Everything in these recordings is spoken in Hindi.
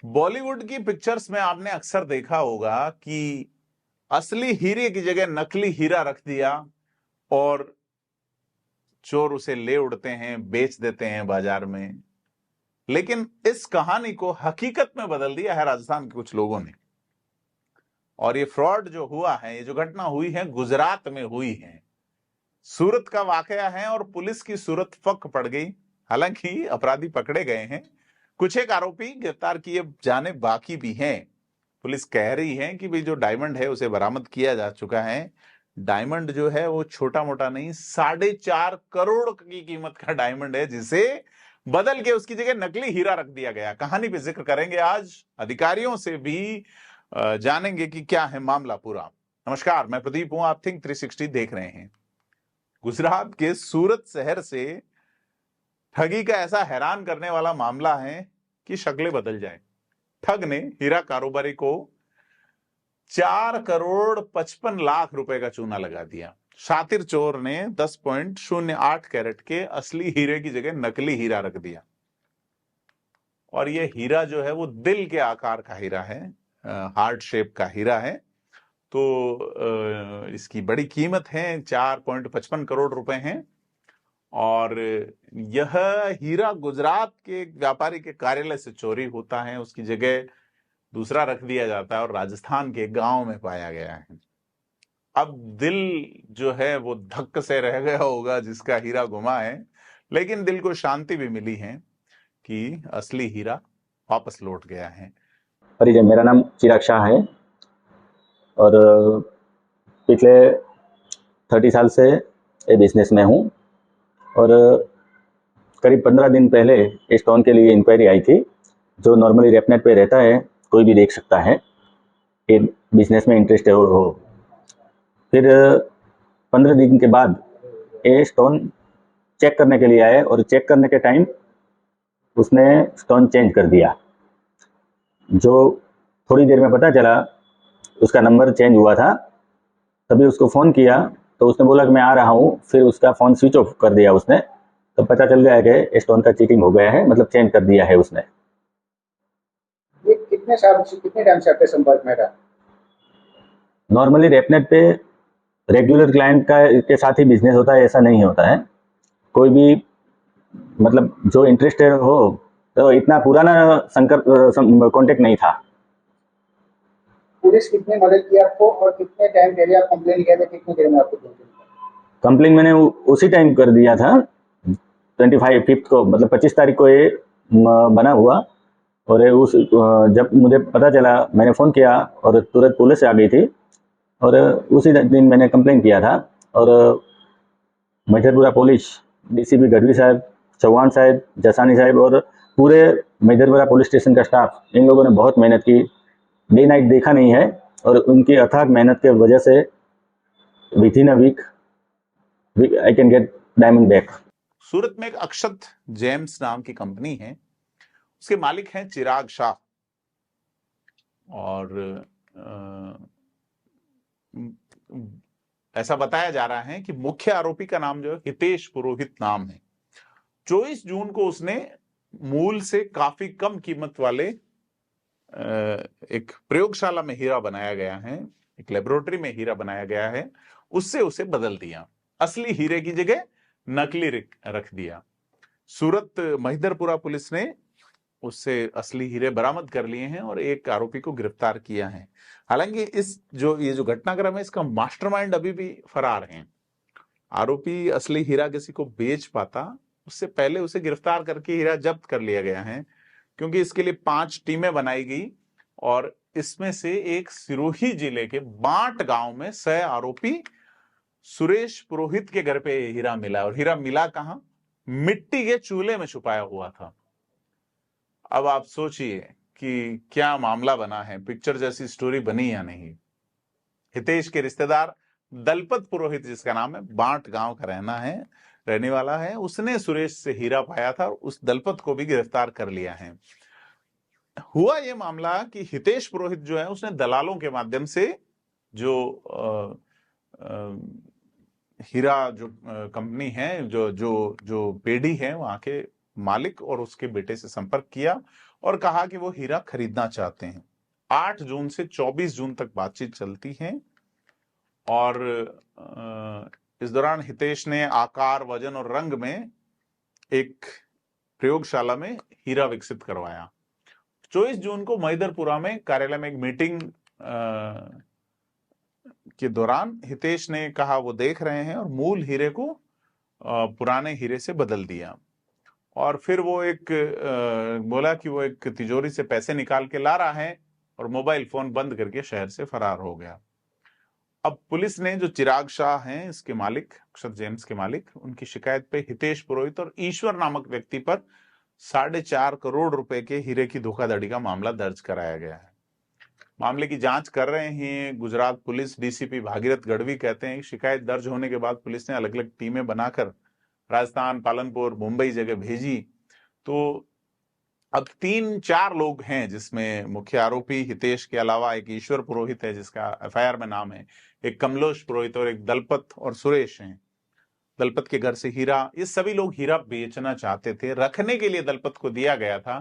बॉलीवुड की पिक्चर्स में आपने अक्सर देखा होगा कि असली हीरे की जगह नकली हीरा रख दिया और चोर उसे ले उड़ते हैं, बेच देते हैं बाजार में। लेकिन इस कहानी को हकीकत में बदल दिया है राजस्थान के कुछ लोगों ने। और ये फ्रॉड जो हुआ है, ये जो घटना हुई है, गुजरात में हुई है। सूरत का वाकया है और पुलिस की सूरत फक पड़ गई। हालांकि अपराधी पकड़े गए हैं, कुछ एक आरोपी गिरफ्तार किए जाने बाकी भी हैं। पुलिस कह रही है कि भाई जो डायमंड है उसे बरामद किया जा चुका है। डायमंड जो है वो छोटा मोटा नहीं, 4.5 करोड़ की कीमत का डायमंड है, जिसे बदल के उसकी जगह नकली हीरा रख दिया गया। कहानी पे जिक्र करेंगे आज, अधिकारियों से भी जानेंगे कि क्या है मामला पूरा। नमस्कार, मैं प्रदीप हूं, आप थिंक 360 देख रहे हैं। गुजरात के सूरत शहर से ठगी का ऐसा हैरान करने वाला मामला है कि शक्लें बदल जाए। ठग ने हीरा कारोबारी को 4 करोड़ 55 लाख रुपए का चूना लगा दिया। शातिर चोर ने 10.08 कैरेट के असली हीरे की जगह नकली हीरा रख दिया। और यह हीरा जो है वो दिल के आकार का हीरा है, हार्ट शेप का हीरा है। तो इसकी बड़ी कीमत है, 4.55 करोड़ रुपए हैं। और यह हीरा गुजरात के एक व्यापारी के कार्यालय से चोरी होता है, उसकी जगह दूसरा रख दिया जाता है और राजस्थान के गांव में पाया गया है। अब दिल जो है वो धक्क से रह गया होगा जिसका हीरा गुमा है, लेकिन दिल को शांति भी मिली है कि असली हीरा वापस लौट गया है। परिचय, मेरा नाम चिराग शाह है और पिछले 30 साल से ये बिजनेस में हूँ। और करीब 15 दिन पहले इस स्टोन के लिए इंक्वायरी आई थी, जो नॉर्मली रेपनेट पे रहता है, कोई भी देख सकता है कि बिजनेस में इंटरेस्ट है और हो। फिर 15 दिन के बाद ये स्टोन चेक करने के लिए आए और चेक करने के टाइम उसने स्टोन चेंज कर दिया। जो थोड़ी देर में पता चला उसका नंबर चेंज हुआ था। तभी उसको फ़ोन किया तो उसने बोला कि मैं आ रहा हूँ। फिर उसका फ़ोन स्विच ऑफ कर दिया उसने। तो पता चल गया कि स्टोन का चीटिंग हो गया है, मतलब चेंज कर दिया है उसने। ये कितने टाइम से आपके संपर्क में रहा? नॉर्मली रेपनेट पे रेगुलर क्लाइंट का के साथ ही बिजनेस होता है, ऐसा नहीं होता है। कोई भी मतलब जो इंटरेस्टेड हो, तो इतना पुराना कॉन्टेक्ट नहीं था। पुलिस कितने मदद की आपको और कितने टाइम पहले आप कंप्लेन किया था, कितनी देर में आपको कंप्लेन मैंने उसी टाइम कर दिया था, 25 को, मतलब 25 तारीख को ये बना हुआ। और जब मुझे पता चला मैंने फ़ोन किया और तुरंत पुलिस आ गई थी और उसी दिन मैंने कंप्लेन किया था। और मैधरपुरा पुलिस, डीसीपी गढ़वी साहब, चौहान साहब, जसानी साहब और पूरे मैधरपुरा पुलिस स्टेशन का स्टाफ, इन लोगों ने बहुत मेहनत की। डे नाइट देखा नहीं है और उनकी अथाक मेहनत के वजह से within a week I can get diamond back. Surat में एक अक्षत जेम्स नाम की कंपनी है, उसके मालिक हैं चिराग शाह। और ऐसा बताया जा रहा है कि मुख्य आरोपी का नाम जो है हितेश पुरोहित नाम है। 24 जून को उसने मूल से काफी कम कीमत वाले एक प्रयोगशाला में हीरा बनाया गया है, एक लेबोरेटरी में हीरा बनाया गया है, उससे उसे बदल दिया। असली हीरे की जगह नकली रख दिया। सूरत महिदरपुरा पुलिस ने उससे असली हीरे बरामद कर लिए हैं और एक आरोपी को गिरफ्तार किया है। हालांकि ये जो घटनाक्रम है, इसका मास्टरमाइंड अभी भी फरार है। आरोपी असली हीरा किसी को बेच पाता उससे पहले उसे गिरफ्तार करके हीरा जब्त कर लिया गया है, क्योंकि इसके लिए 5 टीमें बनाई गई और इसमें से एक सिरोही जिले के बांट गांव में सह आरोपी सुरेश पुरोहित के घर पे हीरा मिला। और हीरा मिला कहां? मिट्टी के चूल्हे में छुपाया हुआ था। अब आप सोचिए कि क्या मामला बना है, पिक्चर जैसी स्टोरी बनी या नहीं। हितेश के रिश्तेदार दलपत पुरोहित, जिसका नाम है, बांट गांव का रहने वाला है, उसने सुरेश से हीरा पाया था और उस दलपत को भी गिरफ्तार कर लिया है। हुआ यह मामला कि हितेश पुरोहित जो है उसने दलालों के माध्यम से जो हीरा जो कंपनी है, जो जो जो पेडी है, वहां के मालिक और उसके बेटे से संपर्क किया और कहा कि वो हीरा खरीदना चाहते हैं। 8 जून से 24 जून तक बातचीत चलती है और इस दौरान हितेश ने आकार, वजन और रंग में एक प्रयोगशाला में हीरा विकसित करवाया। 24 जून को महिदरपुरा में कार्यालय में एक मीटिंग के दौरान हितेश ने कहा वो देख रहे हैं और मूल हीरे को पुराने हीरे से बदल दिया। और फिर वो एक बोला कि वो एक तिजोरी से पैसे निकाल के ला रहा है और मोबाइल फोन बंद करके शहर से फरार हो गया। अब पुलिस ने जो चिराग शाह हैं इसके मालिक, अक्षत जेम्स के मालिक, उनकी शिकायत पे हितेश पुरोहित और ईश्वर नामक व्यक्ति पर 4.5 करोड़ रुपए के हीरे की धोखाधड़ी का मामला दर्ज कराया गया है। मामले की जांच कर रहे हैं गुजरात पुलिस डीसीपी भागीरथ गढ़वी कहते हैं कि शिकायत दर्ज होने के बाद पुलिस ने अलग अलग टीमें बनाकर राजस्थान, पालनपुर, मुंबई जगह भेजी। तो अब 3-4 लोग हैं जिसमें मुख्य आरोपी हितेश के अलावा एक ईश्वर पुरोहित है जिसका एफआईआर में नाम है, एक कमलोश पुरोहित और एक दलपत और सुरेश हैं। दलपत के घर से हीरा, ये सभी लोग हीरा बेचना चाहते थे, रखने के लिए दलपत को दिया गया था,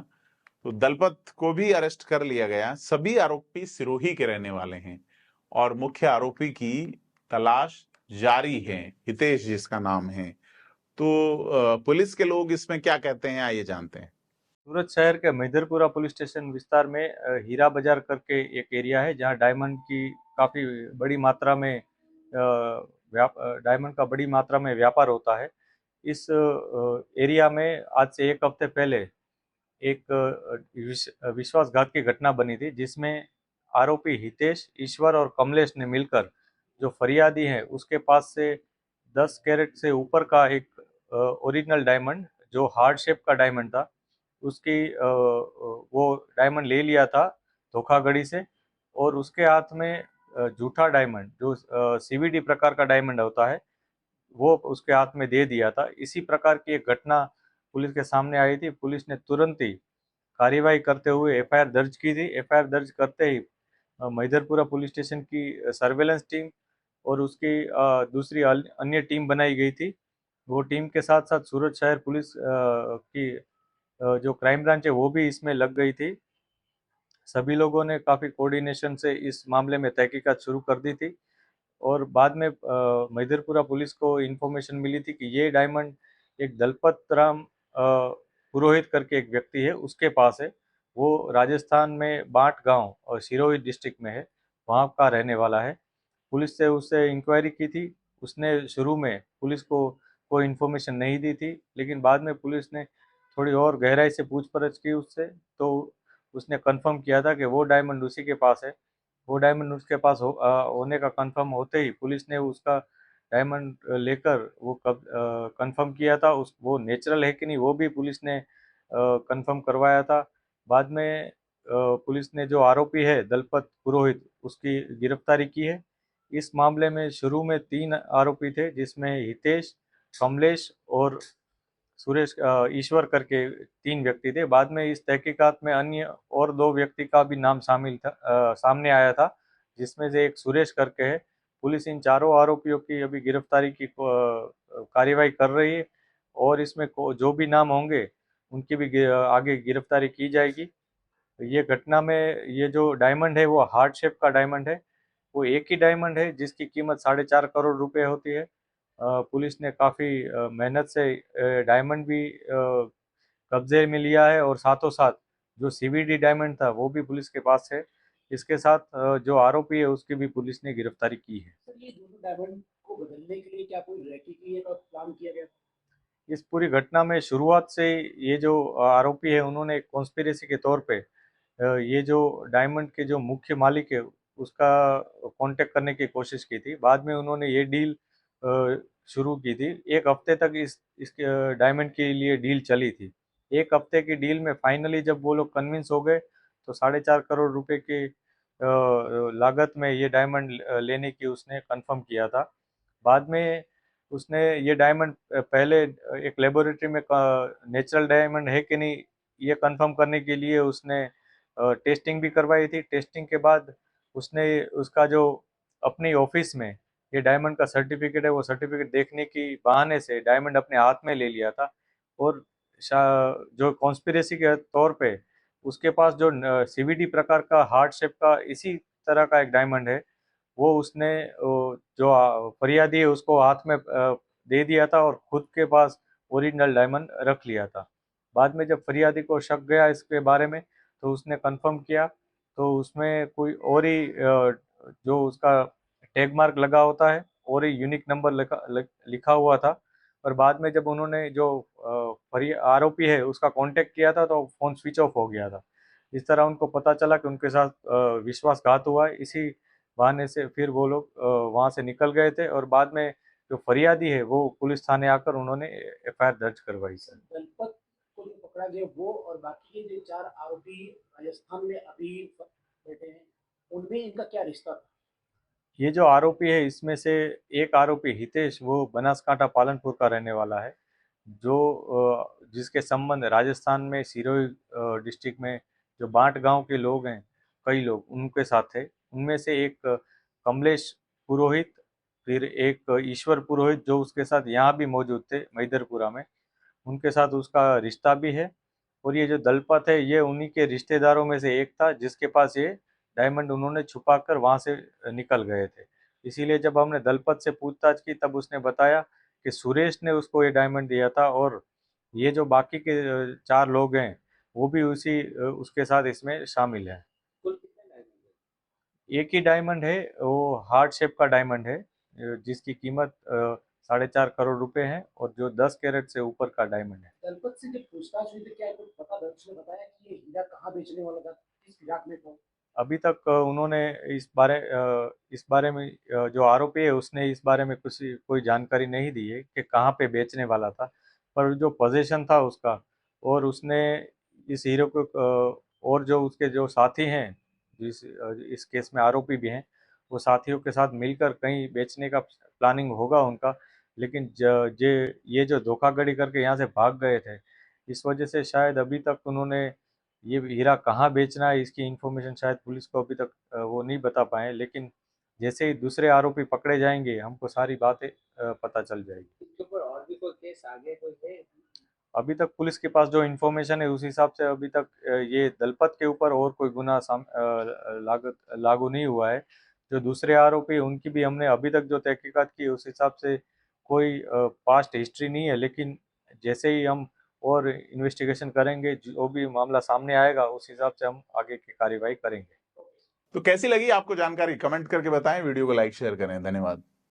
तो दलपत को भी अरेस्ट कर लिया गया। सभी आरोपी सिरोही के रहने वाले हैं और मुख्य आरोपी की तलाश जारी है, हितेश जिसका नाम है। तो पुलिस के लोग इसमें क्या कहते हैं आइए जानते हैं। सूरत शहर के महिदरपुरा पुलिस स्टेशन विस्तार में हीरा बाजार करके एक एरिया है जहां डायमंड की काफ़ी बड़ी मात्रा में डायमंड का बड़ी मात्रा में व्यापार होता है। इस एरिया में आज से एक हफ्ते पहले एक विश्वासघात की घटना बनी थी जिसमें आरोपी हितेश, ईश्वर और कमलेश ने मिलकर जो फरियादी है उसके पास से 10 कैरेट से ऊपर का एक ओरिजिनल डायमंड जो हार्ड शेप का डायमंड था उसकी वो डायमंड ले लिया था धोखाधड़ी से और उसके हाथ में झूठा डायमंड जो सीवीडी प्रकार का डायमंड होता है वो उसके हाथ में दे दिया था। इसी प्रकार की एक घटना पुलिस के सामने आई थी। पुलिस ने तुरंत ही कार्यवाही करते हुए एफआईआर दर्ज की थी। एफआईआर दर्ज करते ही महिदरपुरा पुलिस स्टेशन की सर्वेलेंस टीम और उसकी दूसरी अन्य टीम बनाई गई थी। वो टीम के साथ साथ सूरत शहर पुलिस की जो क्राइम ब्रांच है वो भी इसमें लग गई थी। सभी लोगों ने काफ़ी कोऑर्डिनेशन से इस मामले में तहकीकात शुरू कर दी थी और बाद में महिदरपुरा पुलिस को इन्फॉर्मेशन मिली थी कि ये डायमंड एक दलपत राम पुरोहित करके एक व्यक्ति है उसके पास है। वो राजस्थान में बाट गांव और सिरोही डिस्ट्रिक्ट में है, वहाँ का रहने वाला है। पुलिस से उससे इंक्वायरी की थी। उसने शुरू में पुलिस को कोई इन्फॉर्मेशन नहीं दी थी, लेकिन बाद में पुलिस ने थोड़ी और गहराई से पूछपरछ की उससे, तो उसने कंफर्म किया था कि वो डायमंड उसी के पास है। वो डायमंड उसके पास होने का कंफर्म होते ही पुलिस ने उसका डायमंड लेकर वो कंफर्म किया था। वो नेचुरल है कि नहीं वो भी पुलिस ने कंफर्म करवाया था। बाद में पुलिस ने जो आरोपी है दलपत पुरोहित उसकी गिरफ्तारी की है। इस मामले में शुरू में 3 आरोपी थे जिसमें हितेश, कमलेश और सुरेश ईश्वर करके 3 व्यक्ति थे। बाद में इस तहकीकात में अन्य और 2 व्यक्ति का भी नाम शामिल था, सामने आया था, जिसमें से एक सुरेश करके है। पुलिस इन चारों आरोपियों की अभी गिरफ्तारी की कार्यवाही कर रही है और इसमें जो भी नाम होंगे उनकी भी आगे गिरफ्तारी की जाएगी। ये घटना में ये जो डायमंड है वो हार्ट शेप का डायमंड है। वो एक ही डायमंड है जिसकी कीमत 4.5 करोड़ रुपए होती है। पुलिस ने काफ़ी मेहनत से डायमंड भी कब्जे में लिया है और साथों साथ जो सीवीडी डायमंड था वो भी पुलिस के पास है। इसके साथ जो आरोपी है उसकी भी पुलिस ने गिरफ्तारी की है। सर, ये दोनों डायमंड को बदलने के लिए क्या कोई रैकी की है और प्लान किया गया? इस पूरी घटना में शुरुआत से ये जो आरोपी है उन्होंने कॉन्स्पिरेसी के तौर पे ये जो डायमंड के जो मुख्य मालिक है उसका कांटेक्ट करने की कोशिश की थी। बाद में उन्होंने ये डील शुरू की थी। एक हफ्ते तक इसके डायमंड के लिए डील चली थी। एक हफ्ते की डील में फाइनली जब वो लोग कन्विंस हो गए तो 4.5 करोड़ रुपए की लागत में ये डायमंड लेने की उसने कंफर्म किया था। बाद में उसने ये डायमंड पहले एक लेबोरेटरी में नेचुरल डायमंड है कि नहीं ये कंफर्म करने के लिए उसने टेस्टिंग भी करवाई थी। टेस्टिंग के बाद उसने उसका जो अपनी ऑफिस में ये डायमंड का सर्टिफिकेट है वो सर्टिफिकेट देखने की बहाने से डायमंड अपने हाथ में ले लिया था और जो कॉन्स्पिरेसी के तौर पे उसके पास जो CVD प्रकार का हार्ट शेप का इसी तरह का एक डायमंड है, वो उसने जो फरियादी है उसको हाथ में दे दिया था और खुद के पास ओरिजिनल डायमंड रख लिया था। बाद में जब फरियादी को शक गया इसके बारे में, तो उसने कंफर्म किया, तो उसमें कोई और ही जो उसका टैग मार्क लगा होता है और ही यूनिक नंबर लिखा हुआ था। और बाद में जब उन्होंने जो आरोपी है उसका कांटेक्ट किया था, तो फ़ोन स्विच ऑफ हो गया था। इस तरह उनको पता चला कि उनके साथ विश्वासघात हुआ है। इसी बहाने से फिर वो लोग वहाँ से निकल गए थे और बाद में जो फरियादी है वो पुलिस थाने आकर उन्होंने FIR दर्ज करवाई। सर, दलपत को जो पकड़ा गया वो और बाकी के जो 4 आरोपी राजस्थान में अभी बैठे हैं, उनमें इनका क्या रिश्ता था? ये जो आरोपी है इसमें से एक आरोपी हितेश, वो बनासकांठा पालनपुर का रहने वाला है, जो जिसके संबंध राजस्थान में सिरोही डिस्ट्रिक्ट में जो बांट गांव के लोग हैं, कई लोग उनके साथ थे। उनमें से एक कमलेश पुरोहित, फिर एक ईश्वर पुरोहित जो उसके साथ यहाँ भी मौजूद थे मैदरपुरा में, उनके साथ उसका रिश्ता भी है। और ये जो दलपत है ये उन्हीं के रिश्तेदारों में से एक था जिसके पास ये डायमंड उन्होंने छुपा कर वहाँ से निकल गए थे। इसीलिए जब हमने दलपत से पूछताछ की तब उसने बताया कि सुरेश ने उसको ये डायमंड दिया था और ये जो बाकी के 4 लोग हैं वो भी उसके साथ इसमें शामिल हैं। कुल कितने डायमंड है? एक ही डायमंड है, वो हार्ट शेप का डायमंड है, जिसकी कीमत 4.5 करोड़ रुपए है और जो 10 कैरेट से ऊपर का डायमंड है। दलपत से जब पूछताछ हुई तो क्या कुछ पता दर्ज ने बताया कि ये हीरा कहाँ बेचने वाला था, किस फिराक में था? अभी तक उन्होंने इस बारे में जो आरोपी है उसने इस बारे में कुछ कोई जानकारी नहीं दी है कि कहाँ पे बेचने वाला था। पर जो पोजीशन था उसका, और उसने इस हीरो को और जो उसके जो साथी हैं, इस केस में आरोपी भी हैं, वो साथियों के साथ मिलकर कहीं बेचने का प्लानिंग होगा उनका। लेकिन ये जो धोखाधड़ी करके यहाँ से भाग गए थे, इस वजह से शायद अभी तक उन्होंने ये हीरा कहाँ बेचना है इसकी इन्फॉर्मेशन शायद पुलिस को अभी तक वो नहीं बता पाए। लेकिन जैसे ही दूसरे आरोपी पकड़े जाएंगे हमको सारी बातें पता चल जाएगी। इसके ऊपर और भी कोई केस आगे कोई है? अभी तक पुलिस के पास जो इन्फॉर्मेशन है उस हिसाब से अभी तक ये दलपत के ऊपर और कोई गुना लागू नहीं हुआ है। जो दूसरे आरोपी उनकी भी हमने अभी तक जो तहकीकात की उस हिसाब से कोई पास्ट हिस्ट्री नहीं है। लेकिन जैसे ही हम और इन्वेस्टिगेशन करेंगे, जो भी मामला सामने आएगा उस हिसाब से हम आगे की कार्यवाही करेंगे। तो कैसी लगी आपको जानकारी, कमेंट करके बताएं, वीडियो को लाइक शेयर करें। धन्यवाद।